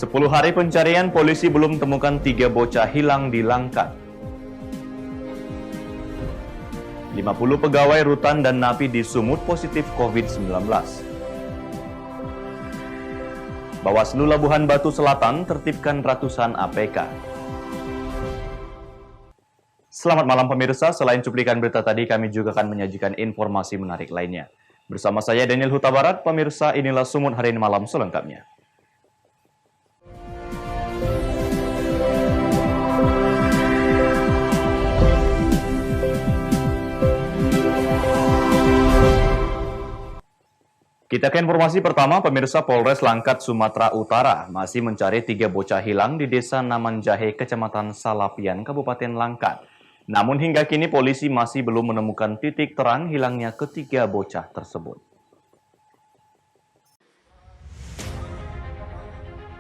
10 hari pencarian, polisi belum temukan 3 bocah hilang di Langkat. 50 pegawai rutan dan napi di Sumut positif COVID-19. Bawaslu Labuhan Batu Selatan tertibkan ratusan APK. Selamat malam pemirsa, selain cuplikan berita tadi, kami juga akan menyajikan informasi menarik lainnya. Bersama saya Daniel Huta Barat, pemirsa inilah Sumut hari ini malam selengkapnya. Kita ke informasi pertama, pemirsa. Polres Langkat, Sumatera Utara masih mencari 3 bocah hilang di Desa Namanjahe, Kecamatan Salapian, Kabupaten Langkat. Namun hingga kini polisi masih belum menemukan titik terang hilangnya ketiga bocah tersebut.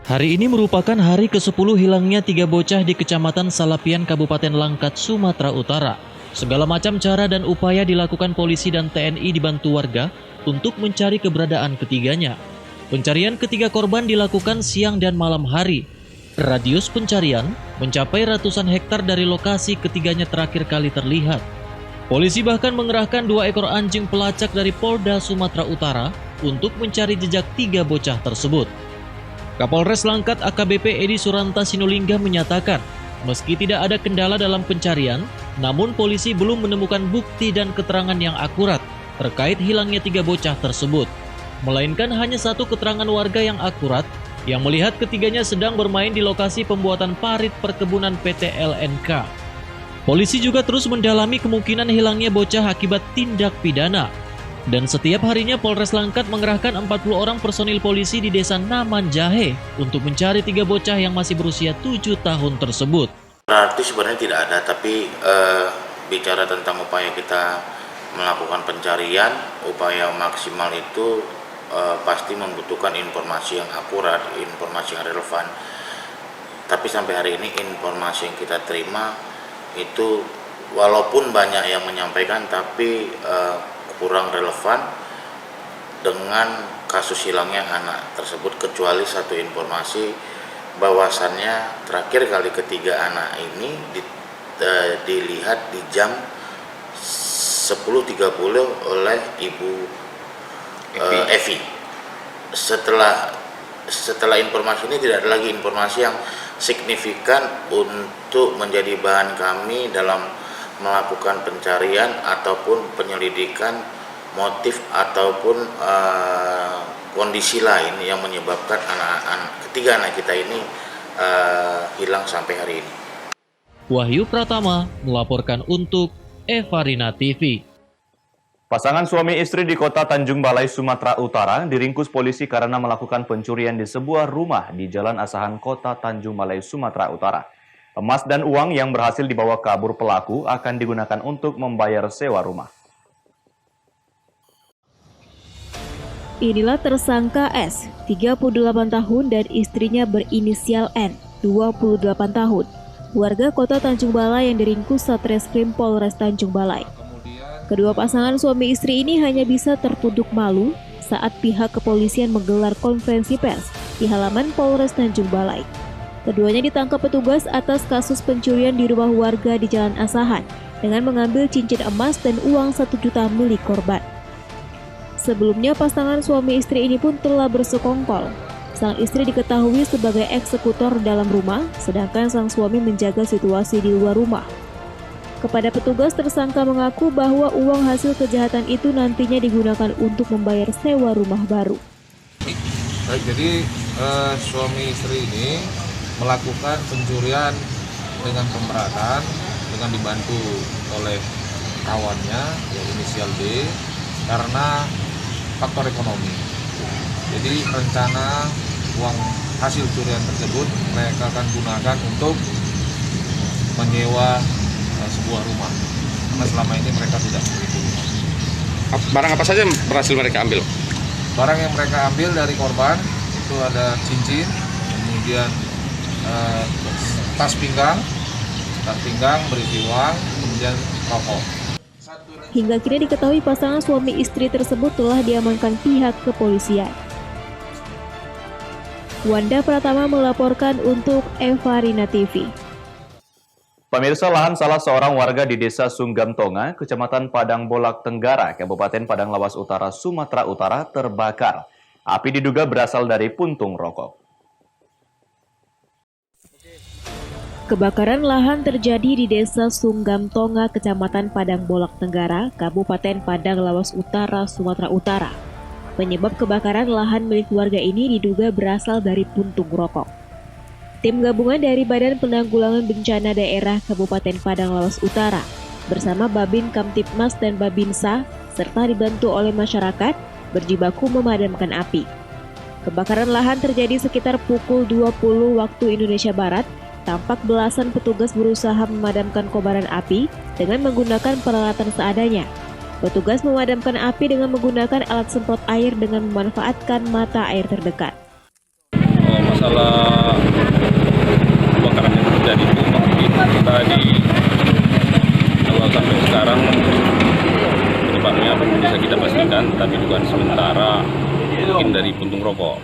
Hari ini merupakan hari ke-10 hilangnya 3 bocah di Kecamatan Salapian, Kabupaten Langkat, Sumatera Utara. Segala macam cara dan upaya dilakukan polisi dan TNI dibantu warga untuk mencari keberadaan ketiganya. Pencarian ketiga korban dilakukan siang dan malam hari. Radius pencarian mencapai ratusan hektar dari lokasi ketiganya terakhir kali terlihat. Polisi bahkan mengerahkan 2 ekor anjing pelacak dari Polda Sumatera Utara untuk mencari jejak 3 bocah tersebut. Kapolres Langkat AKBP Edi Suranta Sinulingga menyatakan, meski tidak ada kendala dalam pencarian, namun polisi belum menemukan bukti dan keterangan yang akurat terkait hilangnya 3 bocah tersebut, melainkan hanya satu keterangan warga yang akurat yang melihat ketiganya sedang bermain di lokasi pembuatan parit perkebunan PT LNK. Polisi juga terus mendalami kemungkinan hilangnya bocah akibat tindak pidana, dan setiap harinya Polres Langkat mengerahkan 40 orang personil polisi di Desa Namanjahe untuk mencari 3 bocah yang masih berusia 7 tahun tersebut. Berarti sebenarnya tidak ada, tapi bicara tentang upaya kita melakukan pencarian, upaya maksimal itu pasti membutuhkan informasi yang akurat, informasi yang relevan. Tapi sampai hari ini informasi yang kita terima itu walaupun banyak yang menyampaikan, tapi kurang relevan dengan kasus hilangnya anak tersebut, kecuali satu informasi bahwasannya terakhir kali ketiga anak ini dilihat di jam 10.30 oleh Ibu Evi. Setelah informasi ini tidak ada lagi informasi yang signifikan untuk menjadi bahan kami dalam melakukan pencarian ataupun penyelidikan motif ataupun kondisi lain yang menyebabkan ketiga anak kita ini hilang sampai hari ini. Wahyu Pratama melaporkan untuk Evarina TV. Pasangan suami istri di kota Tanjung Balai, Sumatera Utara diringkus polisi karena melakukan pencurian di sebuah rumah di Jalan Asahan, kota Tanjung Balai, Sumatera Utara. Emas dan uang yang berhasil dibawa kabur pelaku akan digunakan untuk membayar sewa rumah. Inilah tersangka S, 38 tahun dan istrinya berinisial N, 28 tahun. Warga kota Tanjung Balai yang diringkus Satreskrim Polres Tanjung Balai. Kedua pasangan suami istri ini hanya bisa tertunduk malu saat pihak kepolisian menggelar konferensi pers di halaman Polres Tanjung Balai. Keduanya ditangkap petugas atas kasus pencurian di rumah warga di Jalan Asahan dengan mengambil cincin emas dan uang 1 juta milik korban. Sebelumnya pasangan suami istri ini pun telah bersekongkol. Sang istri diketahui sebagai eksekutor dalam rumah, sedangkan sang suami menjaga situasi di luar rumah. Kepada petugas, tersangka mengaku bahwa uang hasil kejahatan itu nantinya digunakan untuk membayar sewa rumah baru. Baik, jadi suami istri ini melakukan pencurian dengan pemberatan dengan dibantu oleh kawannya yang inisial D karena faktor ekonomi. Jadi rencana uang hasil curian tersebut mereka akan gunakan untuk menyewa sebuah rumah, karena selama ini mereka tidak memiliki rumah. Barang apa saja yang berhasil mereka ambil? Barang yang mereka ambil dari korban itu ada cincin, kemudian tas pinggang berisi uang, kemudian rokok. Hingga kini diketahui pasangan suami istri tersebut telah diamankan pihak kepolisian. Wanda Pratama melaporkan untuk Eva Rina TV. Pemirsa, lahan salah seorang warga di Desa Sunggamtonga, Kecamatan Padang Bolak Tenggara, Kabupaten Padang Lawas Utara, Sumatera Utara terbakar. Api diduga berasal dari puntung rokok. Kebakaran lahan terjadi di Desa Sunggamtonga, Kecamatan Padang Bolak Tenggara, Kabupaten Padang Lawas Utara, Sumatera Utara. Penyebab kebakaran lahan milik warga ini diduga berasal dari puntung rokok. Tim gabungan dari Badan Penanggulangan Bencana Daerah Kabupaten Padang Lawas Utara bersama Babin Kamtipmas dan Babinsa serta dibantu oleh masyarakat berjibaku memadamkan api. Kebakaran lahan terjadi sekitar pukul 20 waktu Indonesia Barat. Tampak belasan petugas berusaha memadamkan kobaran api dengan menggunakan peralatan seadanya. Petugas memadamkan api dengan menggunakan alat semprot air dengan memanfaatkan mata air terdekat. Masalah kebakaran yang terjadi itu mungkin kita di awal sampai sekarang penyebabnya belum bisa kita pastikan, tapi dugaan sementara mungkin dari puntung rokok.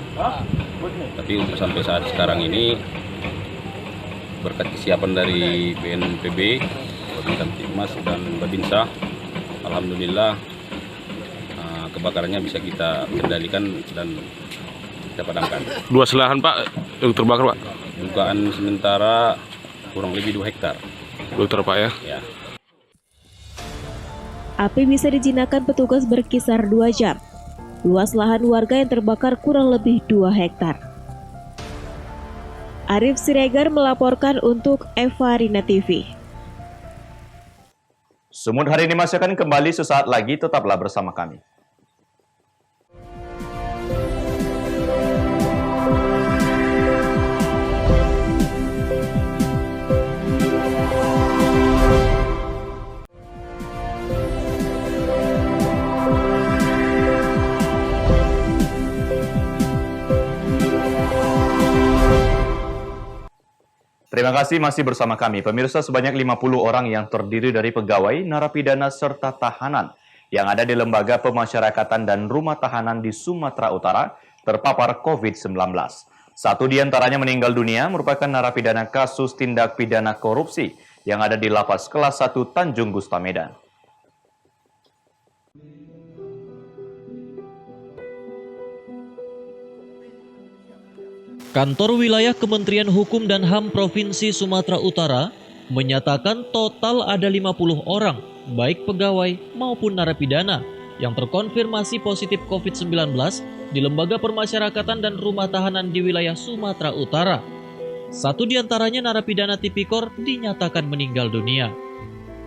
Tapi untuk sampai saat sekarang ini berkat kesiapan dari BNPB, Babin Kamtipmas dan Babinsa, alhamdulillah kebakarannya bisa kita kendalikan dan kita padamkan. Luas lahan Pak yang terbakar Pak? Dugaan sementara kurang lebih 2 hektar. 2 hektar Pak ya? Ya. Api bisa dijinakan petugas berkisar 2 jam. Luas lahan warga yang terbakar kurang lebih 2 hektar. Arif Siregar melaporkan untuk Eva Rina TV. Sumut hari ini masih akan kembali sesaat lagi, tetaplah bersama kami. Terima kasih masih bersama kami. Pemirsa, sebanyak 50 orang yang terdiri dari pegawai, narapidana, serta tahanan yang ada di Lembaga Pemasyarakatan dan Rumah Tahanan di Sumatera Utara terpapar COVID-19. 1 di antaranya meninggal dunia merupakan narapidana kasus tindak pidana korupsi yang ada di Lapas Kelas 1 Tanjung Gusta Medan. Kantor Wilayah Kementerian Hukum dan HAM Provinsi Sumatera Utara menyatakan total ada 50 orang, baik pegawai maupun narapidana, yang terkonfirmasi positif COVID-19 di Lembaga Permasyarakatan dan Rumah Tahanan di wilayah Sumatera Utara. 1 di antaranya narapidana tipikor dinyatakan meninggal dunia.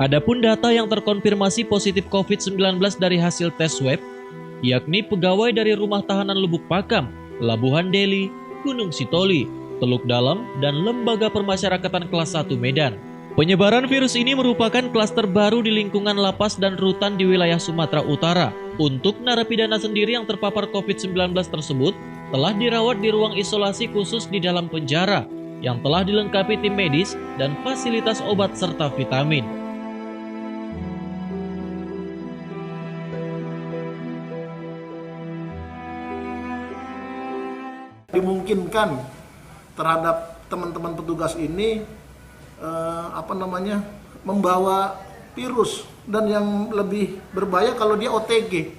Adapun data yang terkonfirmasi positif COVID-19 dari hasil tes swab, yakni pegawai dari Rumah Tahanan Lubuk Pakam, Labuhan Deli, Gunung Sitoli, Teluk Dalam, dan Lembaga Permasyarakatan Kelas 1 Medan. Penyebaran virus ini merupakan klaster baru di lingkungan lapas dan rutan di wilayah Sumatera Utara. Untuk narapidana sendiri yang terpapar COVID-19 tersebut telah dirawat di ruang isolasi khusus di dalam penjara yang telah dilengkapi tim medis dan fasilitas obat serta vitamin. Dimungkinkan terhadap teman-teman petugas ini membawa virus, dan yang lebih berbahaya kalau dia OTG,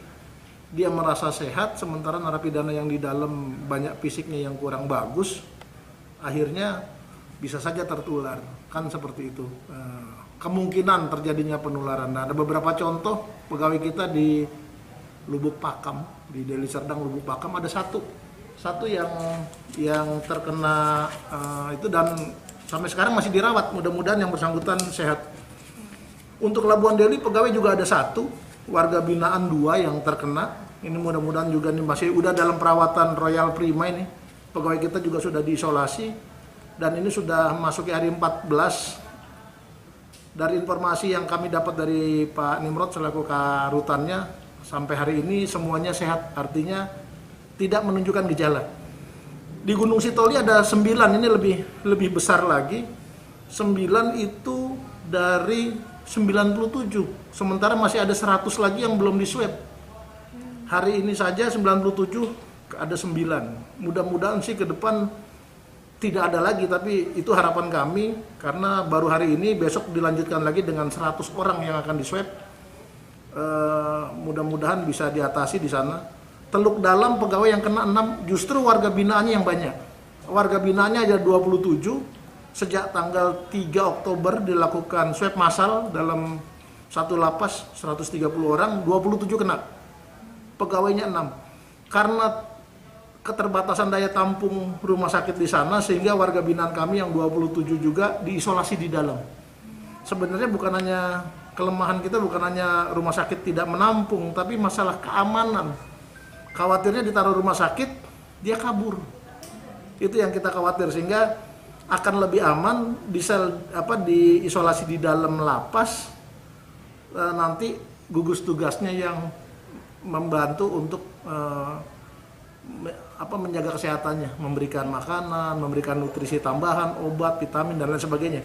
dia merasa sehat sementara narapidana yang di dalam banyak fisiknya yang kurang bagus, akhirnya bisa saja tertular, kan seperti itu. Kemungkinan terjadinya penularan. Nah, ada beberapa contoh pegawai kita di Lubuk Pakam, di Deli Serdang Lubuk Pakam ada satu yang terkena itu, dan sampai sekarang masih dirawat. Mudah-mudahan yang bersangkutan sehat. Untuk Labuan Deli pegawai juga ada 1, warga binaan 2 yang terkena. Ini mudah-mudahan juga nih masih udah dalam perawatan Royal Prima ini. Pegawai kita juga sudah diisolasi dan ini sudah masuki hari 14. Dari informasi yang kami dapat dari Pak Nimrod selaku Karutannya, sampai hari ini semuanya sehat, artinya tidak menunjukkan gejala. Di Gunung Sitoli ada 9, ini lebih besar lagi. 9 itu dari 97, sementara masih ada 100 lagi yang belum diswab. Hari ini saja 97 ada 9. Mudah-mudahan sih ke depan tidak ada lagi, tapi itu harapan kami karena baru hari ini, besok dilanjutkan lagi dengan 100 orang yang akan diswab. Mudah-mudahan bisa diatasi di sana. Teluk Dalam pegawai yang kena 6, justru warga binaannya yang banyak. Warga binaannya ada 27, sejak tanggal 3 Oktober dilakukan swab massal dalam satu lapas 130 orang, 27 kena. Pegawainya 6. Karena keterbatasan daya tampung rumah sakit di sana, sehingga warga binaan kami yang 27 juga diisolasi di dalam. Sebenarnya bukan hanya kelemahan kita, bukan hanya rumah sakit tidak menampung, tapi masalah keamanan. Khawatirnya ditaruh rumah sakit, dia kabur. Itu yang kita khawatir, sehingga akan lebih aman diisolasi di dalam lapas. Nanti gugus tugasnya yang membantu untuk menjaga kesehatannya, memberikan makanan, memberikan nutrisi tambahan, obat, vitamin, dan lain sebagainya.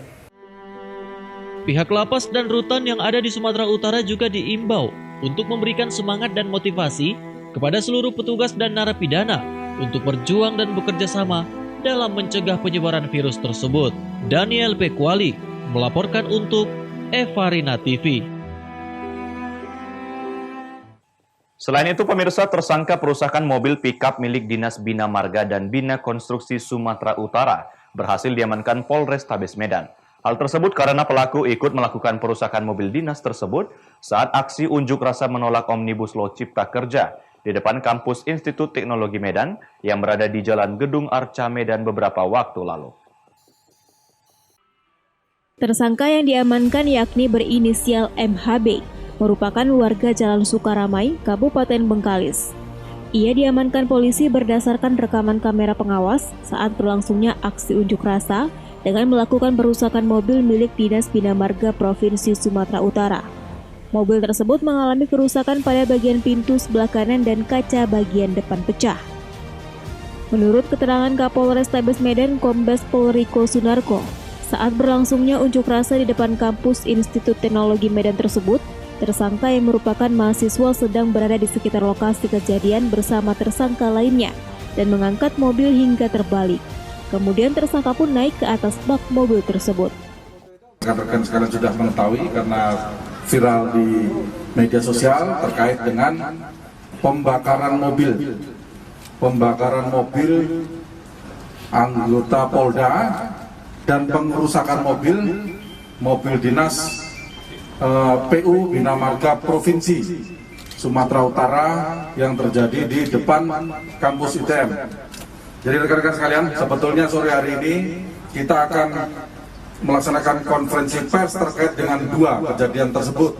Pihak lapas dan rutan yang ada di Sumatera Utara juga diimbau untuk memberikan semangat dan motivasi kepada seluruh petugas dan narapidana untuk berjuang dan bekerja sama dalam mencegah penyebaran virus tersebut. Daniel P. Kuali melaporkan untuk Evarina TV. Selain itu, pemirsa, tersangka perusakan mobil pickup milik Dinas Bina Marga dan Bina Konstruksi Sumatera Utara berhasil diamankan Polrestabes Medan. Hal tersebut karena pelaku ikut melakukan perusakan mobil dinas tersebut saat aksi unjuk rasa menolak Omnibus Law Cipta Kerja di depan kampus Institut Teknologi Medan yang berada di Jalan Gedung Arca Medan beberapa waktu lalu. Tersangka yang diamankan yakni berinisial MHB, merupakan warga Jalan Sukaramai, Kabupaten Bengkalis. Ia diamankan polisi berdasarkan rekaman kamera pengawas saat berlangsungnya aksi unjuk rasa dengan melakukan perusakan mobil milik Dinas Bina Marga Provinsi Sumatera Utara. Mobil tersebut mengalami kerusakan pada bagian pintu sebelah kanan dan kaca bagian depan pecah. Menurut keterangan Kapolrestabes Medan Kombes Pol Riko Sunarko, saat berlangsungnya unjuk rasa di depan kampus Institut Teknologi Medan tersebut, tersangka yang merupakan mahasiswa sedang berada di sekitar lokasi kejadian bersama tersangka lainnya dan mengangkat mobil hingga terbalik. Kemudian tersangka pun naik ke atas bak mobil tersebut. Rekan-rekan sekalian sudah mengetahui karena viral di media sosial terkait dengan pembakaran mobil anggota Polda dan pengerusakan mobil dinas PU Bina Marga Provinsi Sumatera Utara yang terjadi di depan kampus ITM. Jadi rekan-rekan sekalian, sebetulnya sore hari ini kita akan melaksanakan konferensi pers terkait dengan 2 kejadian tersebut.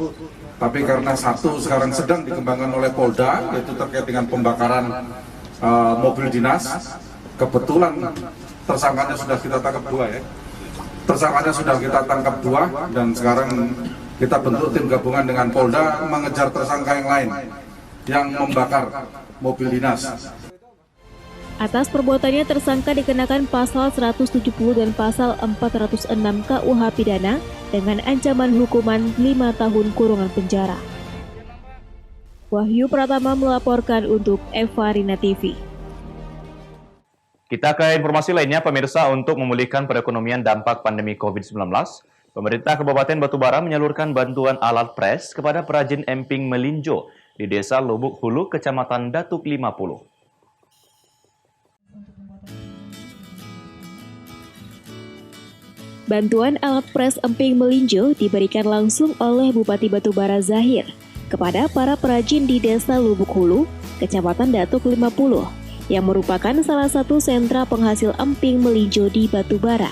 Tapi karena satu sekarang sedang dikembangkan oleh Polda, yaitu terkait dengan pembakaran mobil dinas, kebetulan tersangkanya sudah kita tangkap 2 ya. Tersangkanya sudah kita tangkap 2 dan sekarang kita bentuk tim gabungan dengan Polda mengejar tersangka yang lain yang membakar mobil dinas. Atas perbuatannya tersangka dikenakan pasal 170 dan pasal 406 KUH Pidana dengan ancaman hukuman 5 tahun kurungan penjara. Wahyu Pratama melaporkan untuk Evarina TV. Kita ke informasi lainnya, pemirsa. Untuk memulihkan perekonomian dampak pandemi COVID-19, pemerintah Kabupaten Batubara menyalurkan bantuan alat pres kepada perajin emping melinjo di Desa Lubuk Hulu, Kecamatan Datuk 50. Bantuan alat pres emping melinjo diberikan langsung oleh Bupati Batubara Zahir kepada para perajin di Desa Lubuk Hulu, Kecamatan Datuk 50, yang merupakan salah satu sentra penghasil emping melinjo di Batubara.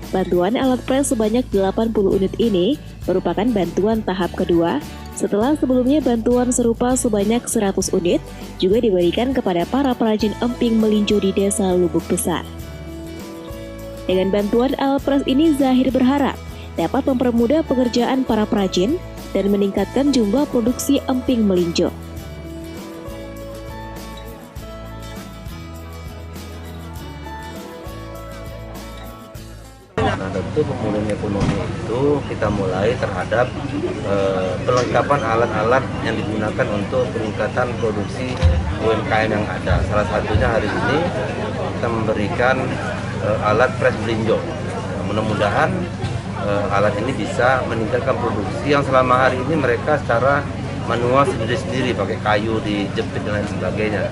Bantuan alat pres sebanyak 80 unit ini merupakan bantuan tahap kedua setelah sebelumnya bantuan serupa sebanyak 100 unit juga diberikan kepada para perajin emping melinjo di Desa Lubuk Besar. Dengan bantuan alat pres ini, Zahir berharap dapat mempermudah pekerjaan para perajin dan meningkatkan jumlah produksi emping melinjo. Nah, tentu pemulihan ekonomi itu kita mulai terhadap pelengkapan alat-alat yang digunakan untuk peningkatan produksi UMKM yang ada. Salah satunya hari ini kita memberikan alat press brinjol. Mudah-mudahan alat ini bisa meningkatkan produksi yang selama hari ini mereka secara manual sendiri-sendiri pakai kayu dijepit dan lain sebagainya.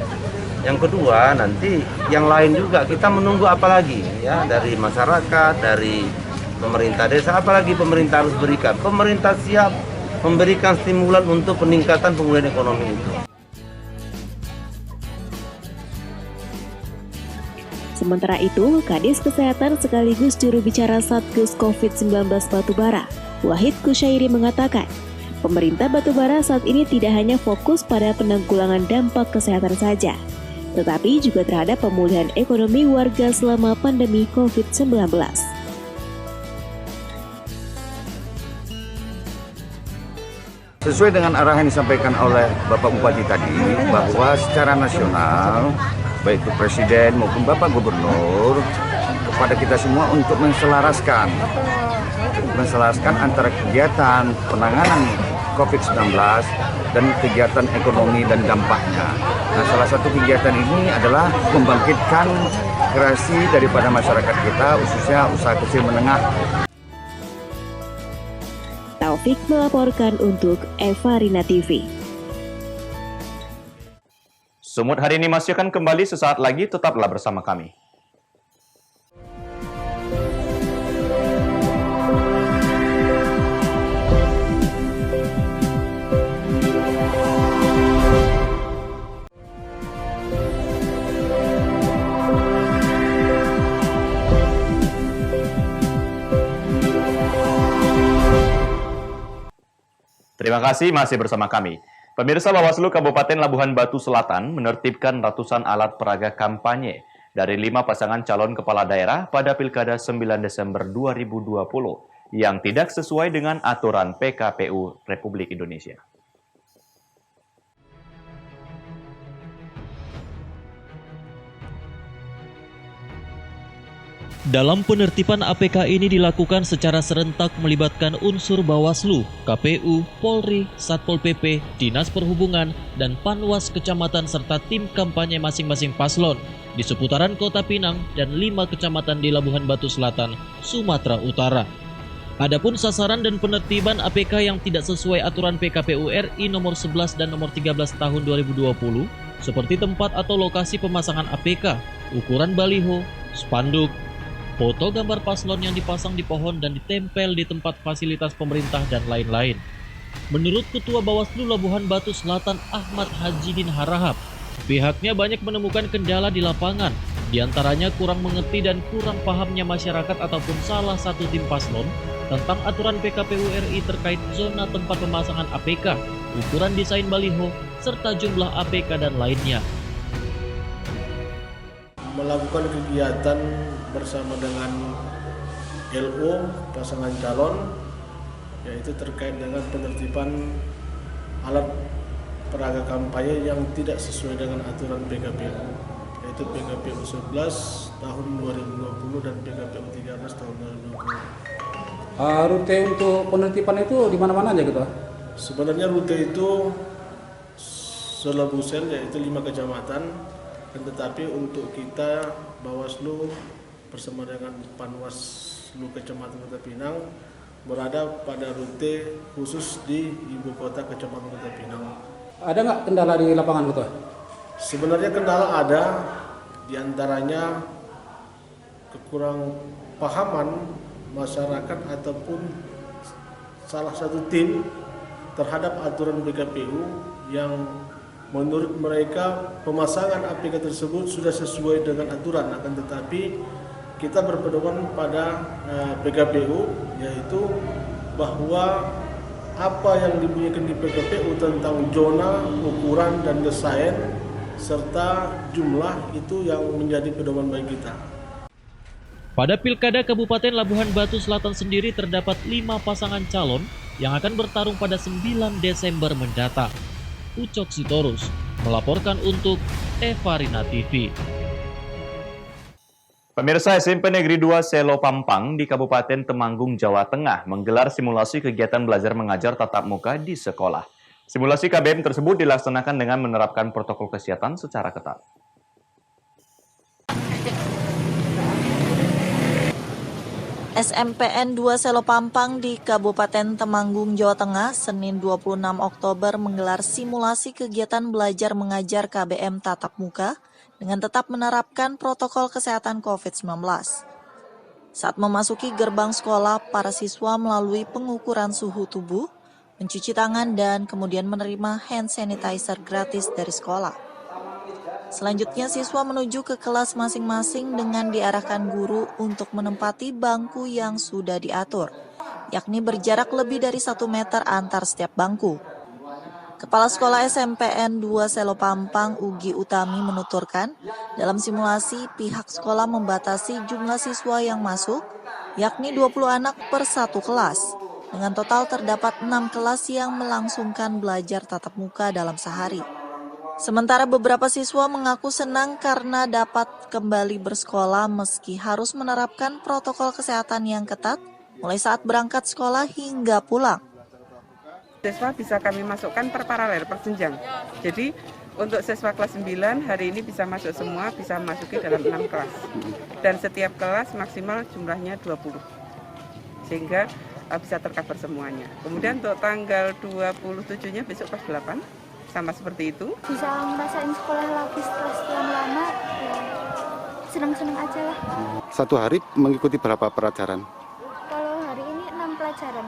Yang kedua, nanti yang lain juga kita menunggu apa lagi ya dari masyarakat, dari pemerintah desa, apalagi pemerintah harus berikan. Pemerintah siap memberikan stimulan untuk peningkatan pemulihan ekonomi itu. Sementara itu, Kadis Kesehatan sekaligus juru bicara Satgas COVID-19 Batubara, Wahid Kusyairi mengatakan, pemerintah Batubara saat ini tidak hanya fokus pada penanggulangan dampak kesehatan saja, tetapi juga terhadap pemulihan ekonomi warga selama pandemi COVID-19. Sesuai dengan arahan yang disampaikan oleh Bapak Bupati tadi, bahwa secara nasional, baik itu Presiden maupun Bapak Gubernur, kepada kita semua untuk menselaraskan antara kegiatan penanganan COVID-19 dan kegiatan ekonomi dan dampaknya. Nah, salah satu kegiatan ini adalah membangkitkan kreasi daripada masyarakat kita, khususnya usaha kecil menengah. Taufik melaporkan untuk Eva Rina TV. Sumut hari ini masih akan kembali sesaat lagi, tetaplah bersama kami. Terima kasih masih bersama kami. Pemirsa, Bawaslu Kabupaten Labuhan Batu Selatan menertibkan ratusan alat peraga kampanye dari 5 pasangan calon kepala daerah pada Pilkada 9 Desember 2020 yang tidak sesuai dengan aturan PKPU Republik Indonesia. Dalam penertiban APK ini dilakukan secara serentak melibatkan unsur Bawaslu, KPU, Polri, Satpol PP, Dinas Perhubungan, dan Panwas Kecamatan serta tim kampanye masing-masing paslon di seputaran Kota Pinang dan 5 kecamatan di Labuhan Batu Selatan, Sumatera Utara. Adapun sasaran dan penertiban APK yang tidak sesuai aturan PKPU RI nomor 11 dan nomor 13 tahun 2020, seperti tempat atau lokasi pemasangan APK, ukuran baliho, spanduk, foto gambar paslon yang dipasang di pohon dan ditempel di tempat fasilitas pemerintah dan lain-lain. Menurut Ketua Bawaslu Labuhan Batu Selatan Ahmad Hajidin Harahap, pihaknya banyak menemukan kendala di lapangan, diantaranya kurang mengerti dan kurang pahamnya masyarakat ataupun salah satu tim paslon tentang aturan PKPU RI terkait zona tempat pemasangan APK, ukuran desain baliho, serta jumlah APK dan lainnya. Melakukan kegiatan bersama dengan LO pasangan calon, yaitu terkait dengan penertiban alat peraga kampanye yang tidak sesuai dengan aturan PKPU, yaitu PKPU 11 tahun 2020 dan PKPU 13 tahun 2020. Rute untuk penertiban itu di mana-mana aja gitu? Sebenarnya rute itu selebusel, yaitu 5 kecamatan, dan tetapi untuk kita Bawaslu bersama dengan Panwaslu Kecamatan Kota Pinang berada pada rute khusus di ibu kota Kecamatan Kota Pinang. Ada nggak kendala di lapangan gitu? Sebenarnya kendala ada, diantaranya kekurang pahaman masyarakat ataupun salah satu tim terhadap aturan PKPU yang menurut mereka pemasangan APK tersebut sudah sesuai dengan aturan, akan tetapi kita berpedoman pada PKPU, yaitu bahwa apa yang dibunyikan di PKPU tentang zona, ukuran, dan desain serta jumlah itu yang menjadi pedoman bagi kita. Pada Pilkada Kabupaten Labuhan Batu Selatan sendiri terdapat 5 pasangan calon yang akan bertarung pada 9 Desember mendatang. Ucok Sitorus melaporkan untuk Eva Rina TV. Pemirsa, SMP Negeri 2 Selo Pampang di Kabupaten Temanggung, Jawa Tengah menggelar simulasi kegiatan belajar mengajar tatap muka di sekolah. Simulasi KBM tersebut dilaksanakan dengan menerapkan protokol kesehatan secara ketat. SMPN 2 Selopampang di Kabupaten Temanggung, Jawa Tengah, Senin 26 Oktober menggelar simulasi kegiatan belajar mengajar KBM tatap muka dengan tetap menerapkan protokol kesehatan COVID-19. Saat memasuki gerbang sekolah, para siswa melalui pengukuran suhu tubuh, mencuci tangan, dan kemudian menerima hand sanitizer gratis dari sekolah. Selanjutnya, siswa menuju ke kelas masing-masing dengan diarahkan guru untuk menempati bangku yang sudah diatur, yakni berjarak lebih dari 1 meter antar setiap bangku. Kepala Sekolah SMPN 2 Selopampang, Ugi Utami, menuturkan, dalam simulasi pihak sekolah membatasi jumlah siswa yang masuk, yakni 20 anak per 1 kelas. Dengan total terdapat 6 kelas yang melangsungkan belajar tatap muka dalam sehari. Sementara beberapa siswa mengaku senang karena dapat kembali bersekolah meski harus menerapkan protokol kesehatan yang ketat mulai saat berangkat sekolah hingga pulang. Siswa bisa kami masukkan per paralel, per jenjang. Jadi untuk siswa kelas 9 hari ini bisa masuk semua, bisa masuki dalam 6 kelas. Dan setiap kelas maksimal jumlahnya 20. Sehingga bisa tercover semuanya. Kemudian untuk tanggal 27-nya besok kelas 8. Sama seperti itu. Bisa ngerasain sekolah lagi setelah sekian lama, ya senang-senang aja lah. Satu hari mengikuti berapa pelajaran? Kalau hari ini 6 pelajaran.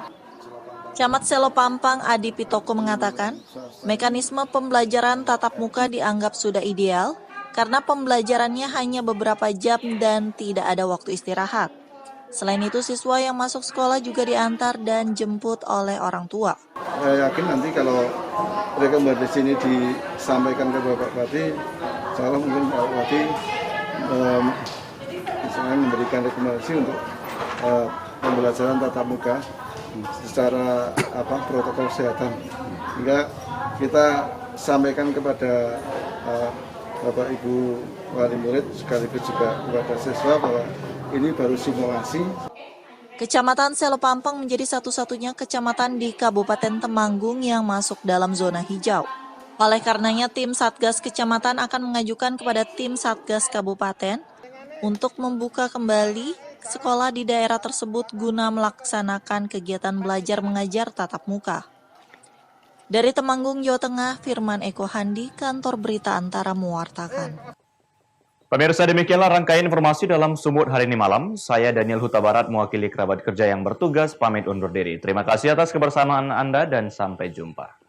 Camat Selopampang Adi Pitoko mengatakan, mekanisme pembelajaran tatap muka dianggap sudah ideal karena pembelajarannya hanya beberapa jam dan tidak ada waktu istirahat. Selain itu, siswa yang masuk sekolah juga diantar dan jemput oleh orang tua. Saya yakin nanti kalau rekomendasi ini disampaikan ke Bapak Bupati, saya mungkin Bapak Bupati misalnya memberikan rekomendasi untuk pembelajaran tatap muka secara protokol kesehatan. Hingga kita sampaikan kepada Bapak Ibu wali murid sekaligus juga kepada siswa bahwa ini baru simulasi. Kecamatan Selopampang menjadi satu-satunya kecamatan di Kabupaten Temanggung yang masuk dalam zona hijau. Oleh karenanya, tim Satgas Kecamatan akan mengajukan kepada tim Satgas Kabupaten untuk membuka kembali sekolah di daerah tersebut guna melaksanakan kegiatan belajar mengajar tatap muka. Dari Temanggung, Jawa Tengah, Firman Eko Handi, Kantor Berita Antara mewartakan. Pemirsa, demikianlah rangkaian informasi dalam Sumut hari ini malam. Saya Daniel Huta Barat mewakili kerabat kerja yang bertugas pamit undur diri. Terima kasih atas kebersamaan Anda dan sampai jumpa.